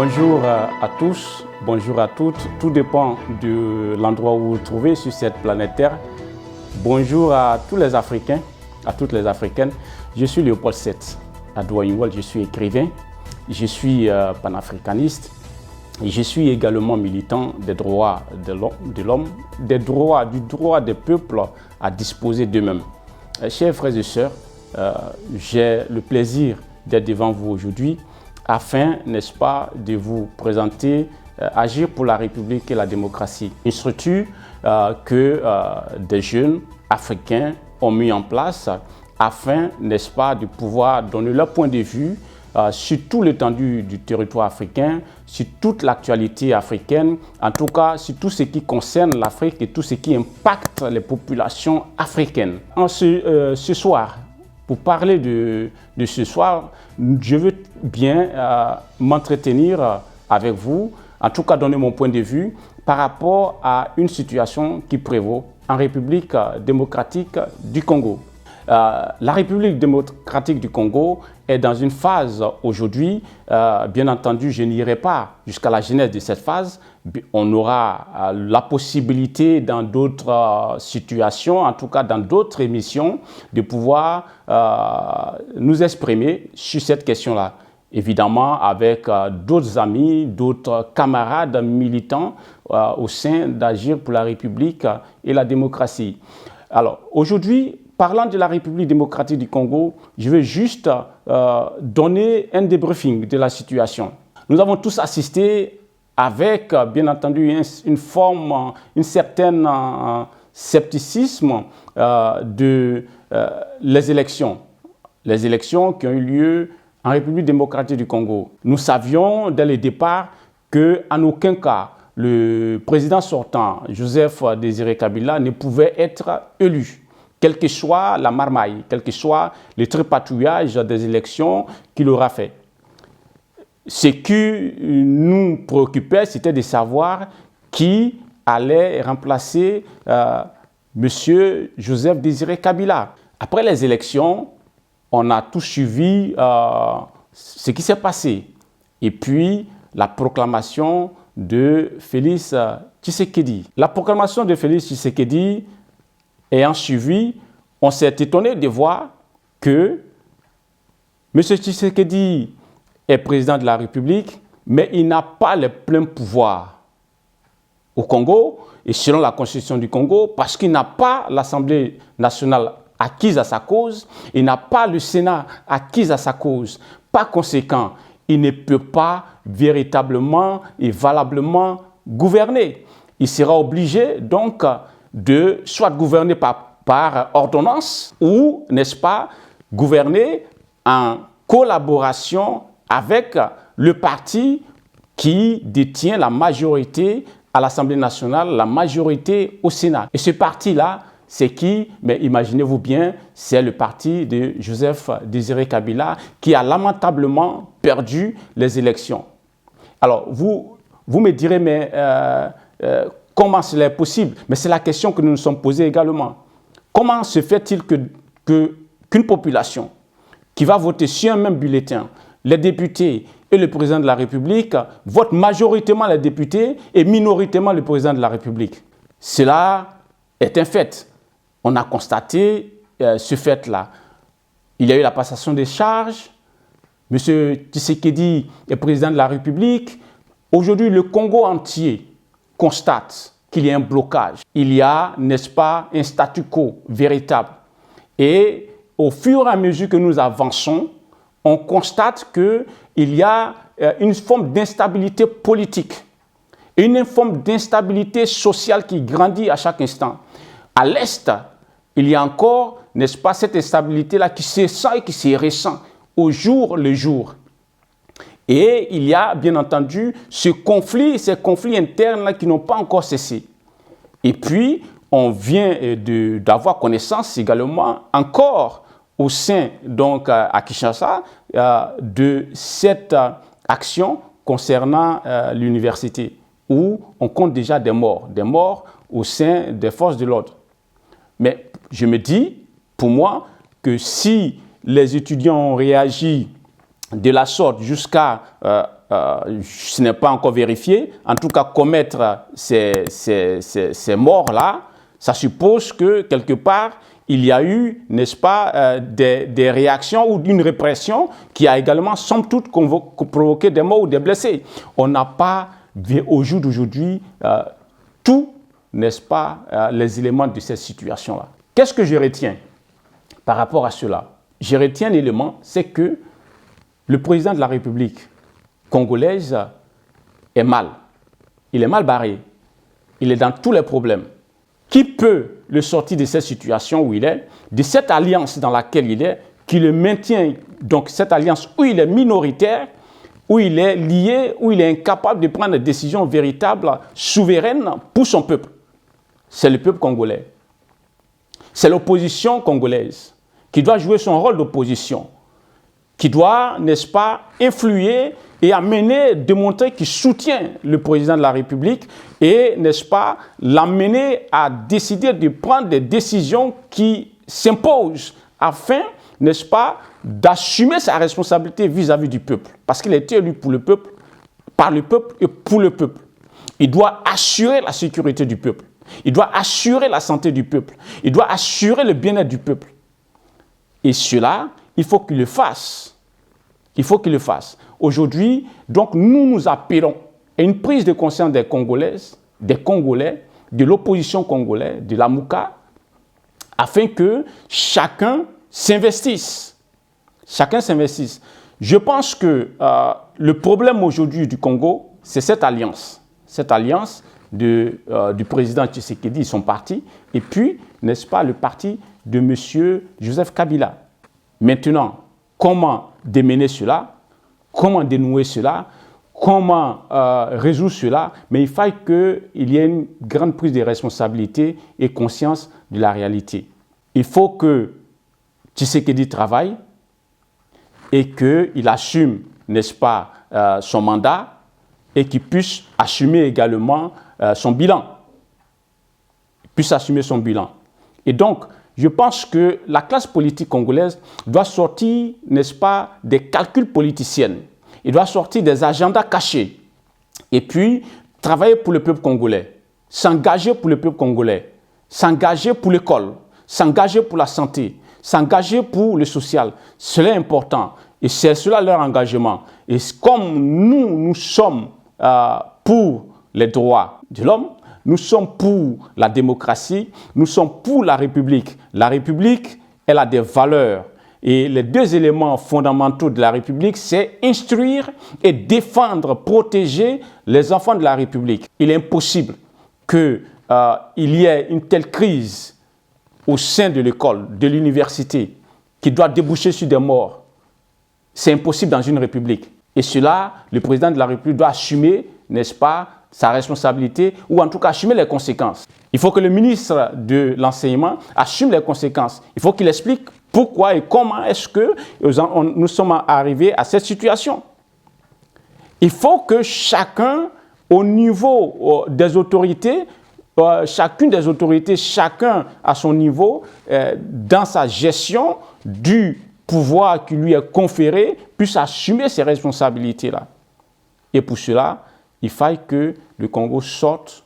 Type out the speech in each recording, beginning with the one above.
Bonjour à tous, bonjour à toutes. Tout dépend de l'endroit où vous vous trouvez sur cette planète Terre. Bonjour à tous les Africains, à toutes les Africaines. Je suis Léopold Seth Adwoa-Ingwol, je suis écrivain, je suis panafricaniste. Je suis également militant des droits de l'homme, du droit des peuples à disposer d'eux-mêmes. Chers frères et sœurs, j'ai le plaisir d'être devant vous aujourd'hui afin, n'est-ce pas, de vous présenter Agir pour la République et la démocratie, une structure que des jeunes africains ont mis en place afin, n'est-ce pas, de pouvoir donner leur point de vue sur tout l'étendue du territoire africain, sur toute l'actualité africaine, en tout cas sur tout ce qui concerne l'Afrique et tout ce qui impacte les populations africaines. Ce soir, pour parler de ce soir, je veux bien m'entretenir avec vous, en tout cas donner mon point de vue par rapport à une situation qui prévaut en République démocratique du Congo. La République démocratique du Congo est dans une phase aujourd'hui, bien entendu je n'irai pas jusqu'à la genèse de cette phase, on aura la possibilité dans d'autres situations, en tout cas dans d'autres émissions, de pouvoir nous exprimer sur cette question-là. Évidemment avec d'autres amis, d'autres camarades militants au sein d'Agir pour la République et la démocratie. Alors aujourd'hui, parlant de la République démocratique du Congo, je vais juste donner un débriefing de la situation. Nous avons tous assisté avec, bien entendu, un certain scepticisme les élections. Les élections qui ont eu lieu en République démocratique du Congo. Nous savions dès le départ qu'en aucun cas, le président sortant, Joseph Désiré Kabila, ne pouvait être élu. Quelle que soit la marmaille, quel que soit le tripatouillage des élections qu'il aura fait. Ce qui nous préoccupait, c'était de savoir qui allait remplacer M. Joseph Désiré Kabila. Après les élections, on a tous suivi ce qui s'est passé. Et puis, la proclamation de Félix Tshisekedi. La proclamation de Félix Tshisekedi ayant suivi, on s'est étonné de voir que M. Tshisekedi est président de la République, mais il n'a pas les pleins pouvoirs au Congo, et selon la Constitution du Congo, parce qu'il n'a pas l'Assemblée nationale acquise à sa cause, il n'a pas le Sénat acquis à sa cause. Par conséquent, il ne peut pas véritablement et valablement gouverner. Il sera obligé donc de soit gouverner par ordonnance ou, n'est-ce pas, gouverner en collaboration avec le parti qui détient la majorité à l'Assemblée nationale, la majorité au Sénat. Et ce parti-là, c'est qui? Mais imaginez-vous bien, c'est le parti de Joseph Désiré Kabila qui a lamentablement perdu les élections. Alors, vous me direz, mais comment cela est possible? Mais c'est la question que nous nous sommes posée également. Comment se fait-il qu'une population qui va voter sur un même bulletin, les députés et le président de la République, votent majoritairement les députés et minoritairement le président de la République? Cela est un fait. On a constaté ce fait-là. Il y a eu la passation des charges. M. Tshisekedi est président de la République. Aujourd'hui, le Congo entier constate qu'il y a un blocage. Il y a, n'est-ce pas, un statu quo véritable. Et au fur et à mesure que nous avançons, on constate qu'il y a une forme d'instabilité politique et une forme d'instabilité sociale qui grandit à chaque instant. À l'Est, il y a encore, n'est-ce pas, cette instabilité-là qui se sent et qui se ressent au jour le jour. Et il y a, bien entendu, ces conflits internes-là qui n'ont pas encore cessé. Et puis, on vient d'avoir connaissance également, encore au sein, donc à Kinshasa, de cette action concernant l'université, où on compte déjà des morts au sein des forces de l'ordre. Mais je me dis, pour moi, que si les étudiants ont réagi de la sorte jusqu'à ce n'est pas encore vérifié, en tout cas commettre ces morts-là, ça suppose que quelque part, il y a eu, n'est-ce pas, des réactions ou une répression qui a également, somme toute, provoqué des morts ou des blessés. On n'a pas, au jour d'aujourd'hui, tout, n'est-ce pas, les éléments de cette situation-là. Qu'est-ce que je retiens par rapport à cela? Je retiens un élément, c'est que le président de la République congolaise est mal. Il est mal barré. Il est dans tous les problèmes. Qui peut le sortir de cette situation où il est, de cette alliance dans laquelle il est, qui le maintient, donc cette alliance où il est minoritaire, où il est lié, où il est incapable de prendre des décisions véritables, souveraines pour son peuple? C'est le peuple congolais. C'est l'opposition congolaise qui doit jouer son rôle d'opposition, qui doit, n'est-ce pas, influer et amener, démontrer qu'il soutient le président de la République et, n'est-ce pas, l'amener à décider de prendre des décisions qui s'imposent afin, n'est-ce pas, d'assumer sa responsabilité vis-à-vis du peuple. Parce qu'il a été élu pour le peuple, par le peuple et pour le peuple. Il doit assurer la sécurité du peuple. Il doit assurer la santé du peuple. Il doit assurer le bien-être du peuple. Et cela, il faut qu'il le fasse. Il faut qu'il le fasse. Aujourd'hui, donc, nous appelons à une prise de conscience des Congolaises, des Congolais, de l'opposition congolaise, de la MOUCA, afin que chacun s'investisse. Chacun s'investisse. Je pense que le problème aujourd'hui du Congo, c'est cette alliance. Cette alliance du président Tshisekedi et son parti, et puis, n'est-ce pas, le parti de M. Joseph Kabila. Maintenant, comment démêler cela? Comment dénouer cela? Comment résoudre cela? Mais il faut qu'il y ait une grande prise de responsabilité et conscience de la réalité. Il faut que Tshisekedi travaille et qu'il assume, n'est-ce pas, son mandat et qu'il puisse assumer également son bilan. Il puisse assumer son bilan. Et donc, je pense que la classe politique congolaise doit sortir, n'est-ce pas, des calculs politiciens. Il doit sortir des agendas cachés. Et puis, travailler pour le peuple congolais. S'engager pour le peuple congolais. S'engager pour l'école. S'engager pour la santé. S'engager pour le social. Cela est important. Et c'est cela leur engagement. Et comme nous sommes pour les droits de l'homme, nous sommes pour la démocratie, nous sommes pour la République. La République, elle a des valeurs. Et les deux éléments fondamentaux de la République, c'est instruire et défendre, protéger les enfants de la République. Il est impossible qu'il y ait une telle crise au sein de l'école, de l'université, qui doit déboucher sur des morts. C'est impossible dans une République. Et cela, le président de la République doit assumer, n'est-ce pas, sa responsabilité, ou en tout cas assumer les conséquences. Il faut que le ministre de l'Enseignement assume les conséquences. Il faut qu'il explique pourquoi et comment est-ce que nous sommes arrivés à cette situation. Il faut que chacun, au niveau des autorités, chacune des autorités, chacun à son niveau, dans sa gestion du pouvoir qui lui est conféré, puisse assumer ces responsabilités-là. Et pour cela, il faille que le Congo sorte,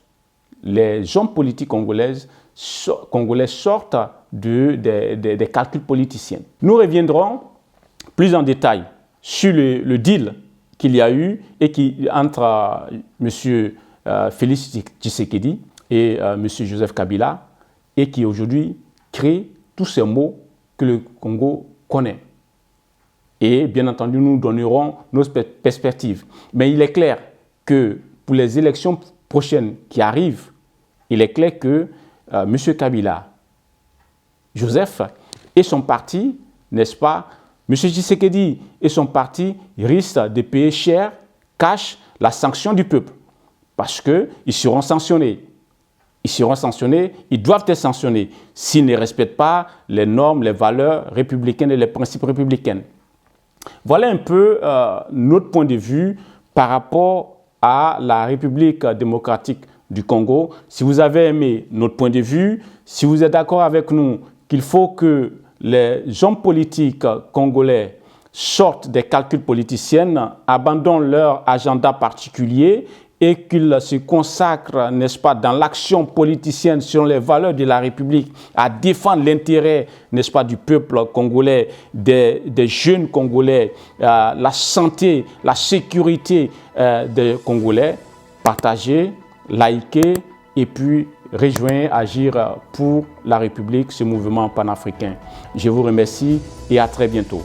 les hommes politiques congolais sortent des calculs politiciens. Nous reviendrons plus en détail sur le deal qu'il y a eu et entre M. Félix Tshisekedi et M. Joseph Kabila et qui aujourd'hui crée tous ces maux que le Congo connaît. Et bien entendu, nous donnerons nos perspectives. Mais il est clair que pour les élections prochaines qui arrivent, il est clair que M. Kabila, Joseph et son parti, n'est-ce pas, M. Tshisekedi et son parti risquent de payer cher, cash, la sanction du peuple. Parce qu'ils seront sanctionnés. Ils seront sanctionnés, ils doivent être sanctionnés s'ils ne respectent pas les normes, les valeurs républicaines et les principes républicains. Voilà un peu notre point de vue par rapport à la République démocratique du Congo. Si vous avez aimé notre point de vue, si vous êtes d'accord avec nous qu'il faut que les hommes politiques congolais sortent des calculs politiciens, abandonnent leur agenda particulier et qu'ils se consacrent, n'est-ce pas, dans l'action politicienne sur les valeurs de la République, à défendre l'intérêt, n'est-ce pas, du peuple congolais, des jeunes Congolais, la santé, la sécurité des Congolais, partagez, likez et puis rejoignez Agir pour la République, ce mouvement panafricain. Je vous remercie et à très bientôt.